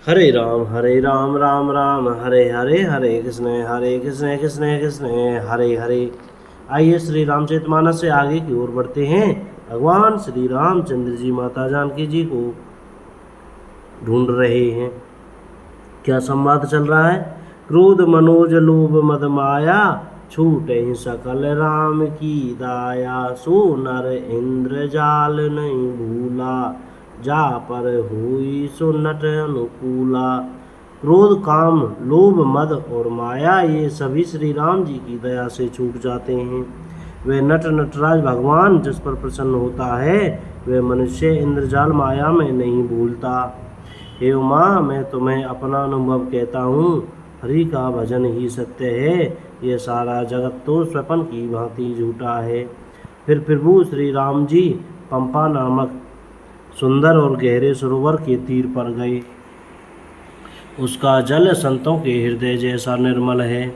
हरे राम राम राम हरे हरे, हरे कृष्ण कृष्ण कृष्ण हरे हरे। आइए श्री रामचरितमानस से आगे की ओर बढ़ते हैं। भगवान श्री रामचंद्र जी माता जानकी जी को ढूंढ रहे हैं। क्या संवाद चल रहा है? क्रोध मनोज लोभ मद माया, छूटे सकल राम की दाया। सो नर इंद्र जाल नहीं भूला, जा पर हुई सो नट अनुकूला। क्रोध काम लोभ मद और माया ये सभी श्री राम जी की दया से छूट जाते हैं। वे नटराज भगवान जिस पर प्रसन्न होता है, वे मनुष्य इंद्रजाल माया में नहीं भूलता। हे उमा, मैं तुम्हें अपना अनुभव कहता हूँ। हरि का भजन ही सत्य है, ये सारा जगत तो स्वप्न की भांति झूठा है। फिर प्रभु श्री राम जी पंपा नामक सुंदर और गहरे सरोवर के तीर पर गए। उसका जल संतों के हृदय जैसा निर्मल है।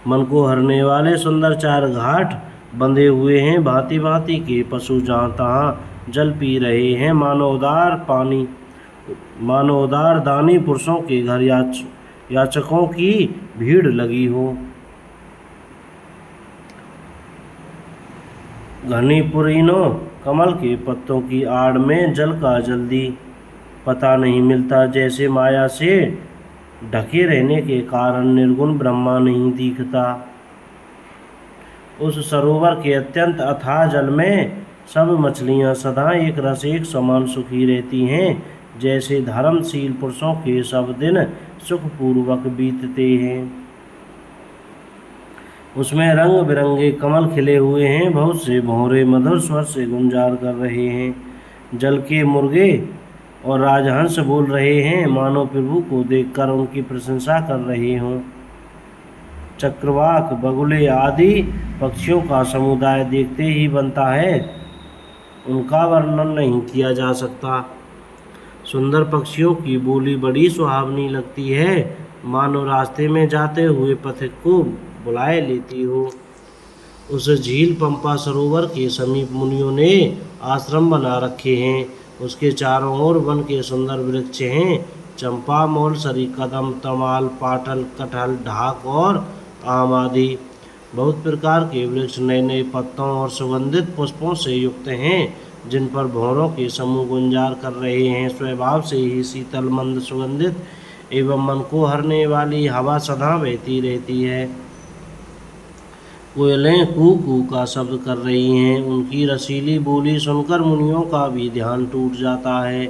मन को हरने वाले सुंदर 4 घाट बंधे हुए हैं। भांति भांति के पशु जहाँ तहाँ जल पी रहे हैं। मानो उदार दानी पुरुषों के घर याचकों की भीड़ लगी हो। घनी पुरीनों कमल के पत्तों की आड़ में जल का जल्दी पता नहीं मिलता। जैसे माया से ढके रहने के कारण निर्गुण ब्रह्मा नहीं दिखता। उस सरोवर के अत्यंत अथाह जल में सब मछलियां सदा एक रस एक समान सुखी रहती हैं। जैसे धर्मशील पुरुषों के सब दिन सुखपूर्वक बीतते हैं। उसमें रंग बिरंगे कमल खिले हुए हैं। बहुत से भौरे मधुर स्वर से गुंजार कर रहे हैं। जल के मुर्गे और राजहंस बोल रहे हैं, मानो प्रभु को देखकर उनकी प्रशंसा कर रहे हों। चक्रवाक बगुले आदि पक्षियों का समुदाय देखते ही बनता है, उनका वर्णन नहीं किया जा सकता। सुंदर पक्षियों की बोली बड़ी सुहावनी लगती है, मानो रास्ते में जाते हुए पथिक को बुलाए लेती हो। उस झील पंपा सरोवर के समीप मुनियों ने आश्रम बना रखे हैं। उसके चारों ओर वन के सुंदर वृक्ष हैं। चंपा, मौलसरी, कदम, तमाल, पाटल, कटहल, ढाक और आम आदि बहुत प्रकार के वृक्ष नए नए पत्तों और सुगंधित पुष्पों से युक्त हैं, जिन पर भौरों के समूह गुंजार कर रहे हैं। स्वभाव से ही शीतल मंद सुगंधित एवं मन को हरने वाली हवा सदा बहती रहती है। कोयलें कू कू का शब्द कर रही हैं। उनकी रसीली बोली सुनकर मुनियों का भी ध्यान टूट जाता है।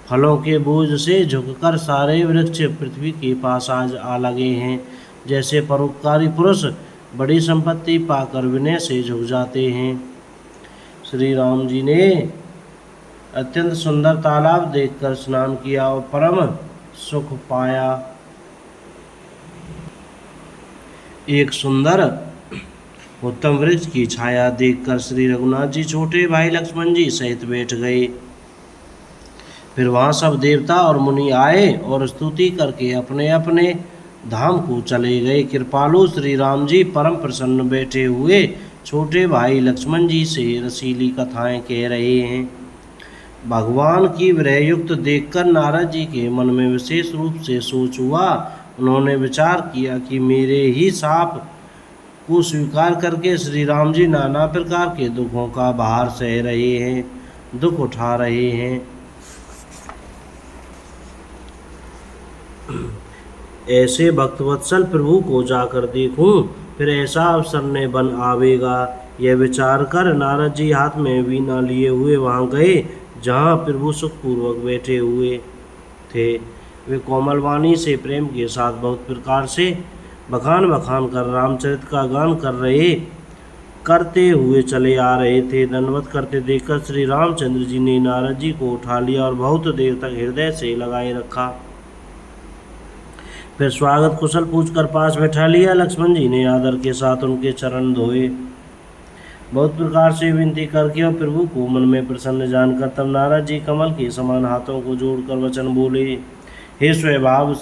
फलों के बोझ से झुककर सारे वृक्ष पृथ्वी के पास आज आ लगे हैं। जैसे परोपकारी पुरुष बड़ी संपत्ति पाकर विनय से झुक जाते हैं। श्री राम जी ने अत्यंत सुंदर तालाब देखकर स्नान किया और परम सुख पाया। एक सुंदर उत्तम वृक्ष की छाया देखकर श्री रघुनाथ जी छोटे भाई लक्ष्मण जी सहित बैठ गए। फिर वहाँ सब देवता और मुनि आए और स्तुति करके अपने अपने धाम को चले गए। कृपालु श्री राम जी परम प्रसन्न बैठे हुए छोटे भाई लक्ष्मण जी से रसीली कथाएं कह रहे हैं। भगवान की विरहयुक्त देखकर नारद जी के मन में विशेष रूप से सोच हुआ। उन्होंने विचार किया कि मेरे ही शाप को स्वीकार करके श्री राम जी नाना प्रकार के दुखों का भार सह रहे हैं, दुख उठा रहे हैं। ऐसे भक्तवत्सल प्रभु को जाकर देखूं, फिर ऐसा अवसर न बन आवेगा। यह विचार कर नारद जी हाथ में वीणा लिए हुए वहाँ गए, जहाँ प्रभु सुखपूर्वक बैठे हुए थे। वे कोमल वाणी से प्रेम के साथ बहुत प्रकार से बखान कर रामचरित का गान करते हुए चले आ रहे थे। दंडवत करते देखकर श्री रामचंद्र जी ने नारद जी को उठा लिया और बहुत देर तक हृदय से लगाए रखा। फिर स्वागत कुशल पूछकर पास बैठा लिया। लक्ष्मण जी ने आदर के साथ उनके चरण धोए, बहुत प्रकार से विनती करके और प्रभु को मन में प्रसन्न जानकर तब नारद जी कमल के समान हाथों को जोड़कर वचन बोले। हे स्वभाव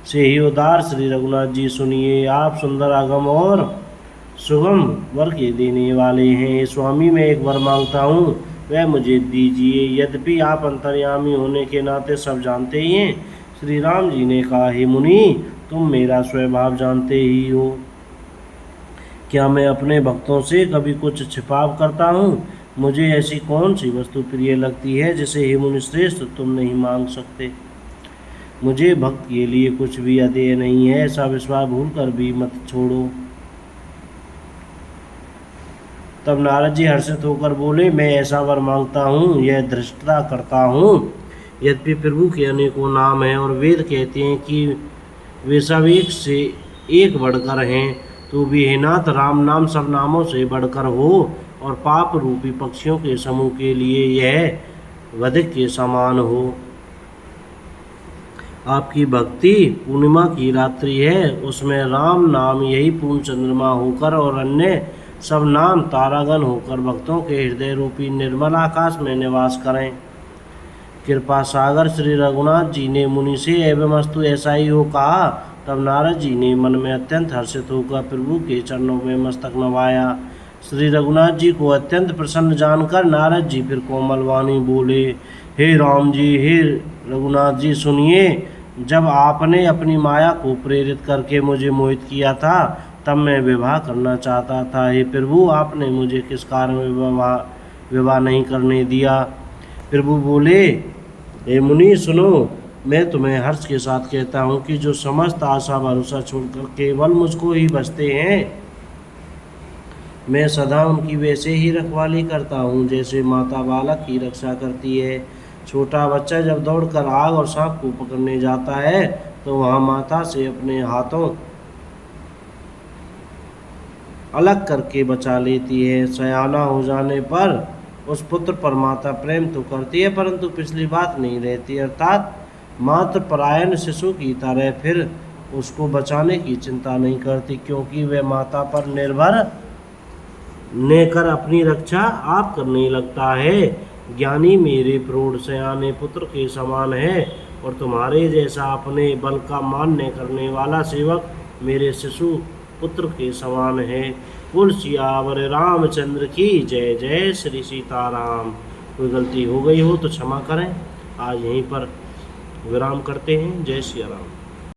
से ही उदार श्री रघुनाथ जी, सुनिए। आप सुंदर आगम और सुगम वर के देने वाले हैं। स्वामी, मैं एक वर मांगता हूँ। वह मुझे दीजिए। यद्यपि आप अंतर्यामी होने के नाते सब जानते ही हैं। श्री राम जी ने कहा, हे मुनि, तुम मेरा स्वभाव जानते ही हो। क्या मैं अपने भक्तों से कभी कुछ छिपाव करता हूँ? मुझे ऐसी कौन सी वस्तु प्रिय लगती है जिसे हे मुनि श्रेष्ठ तुम नहीं मांग सकते? मुझे भक्त के लिए कुछ भी अदेय नहीं है, ऐसा विश्वास भूल कर भी मत छोड़ो। तब नारद जी हर्षित होकर बोले, मैं ऐसा वर मांगता हूँ, यह धृष्टता करता हूँ। यद्यपि प्रभु के अनेकों नाम हैं और वेद कहते हैं कि वे सब एक से एक बढ़कर हैं, तो भी हे नाथ, राम नाम सब नामों से बढ़कर हो और पाप रूपी पक्षियों के समूह के लिए यह वधिक के समान हो। आपकी भक्ति पूर्णिमा की रात्रि है, उसमें राम नाम यही पूर्ण चंद्रमा होकर और अन्य सब नाम तारागण होकर भक्तों के हृदय रूपी निर्मल आकाश में निवास करें। कृपा सागर श्री रघुनाथ जी ने मुनि से एवं अस्तु ऐसा ही हो कहा। तब नारद जी ने मन में अत्यंत हर्षित होकर प्रभु के चरणों में मस्तक नवाया। श्री रघुनाथ जी को अत्यंत प्रसन्न जानकर नारद जी फिर कोमल वाणी बोले, हे राम जी, हे रघुनाथ जी, सुनिए। जब आपने अपनी माया को प्रेरित करके मुझे मोहित किया था, तब मैं विवाह करना चाहता था। हे प्रभु, आपने मुझे किस कारण विवाह नहीं करने दिया? प्रभु बोले, हे मुनि सुनो, मैं तुम्हें हर्ष के साथ कहता हूँ कि जो समस्त आशा भरोसा छोड़कर केवल मुझको ही बसते हैं, मैं सदा उनकी वैसे ही रखवाली करता हूँ जैसे माता बालक की रक्षा करती है। छोटा बच्चा जब दौड़कर आग और सांप को पकड़ने जाता है तो वहाँ माता से अपने हाथों अलग करके बचा लेती है। सयाना हो जाने पर उस पुत्र पर माता प्रेम तो करती है, परंतु पिछली बात नहीं रहती, अर्थात मात्र परायण शिशु की तरह फिर उसको बचाने की चिंता नहीं करती, क्योंकि वह माता पर निर्भर लेकर अपनी रक्षा आप करने लगता है। ज्ञानी मेरे प्रौढ़ सयाने पुत्र के समान है और तुम्हारे जैसा अपने बल का मान्य करने वाला सेवक मेरे शिशु पुत्र के समान है। कुल सियावर रामचंद्र की जय। जय श्री सीताराम। कोई गलती हो गई हो तो क्षमा करें। आज यहीं पर विराम करते हैं। जय श्री राम।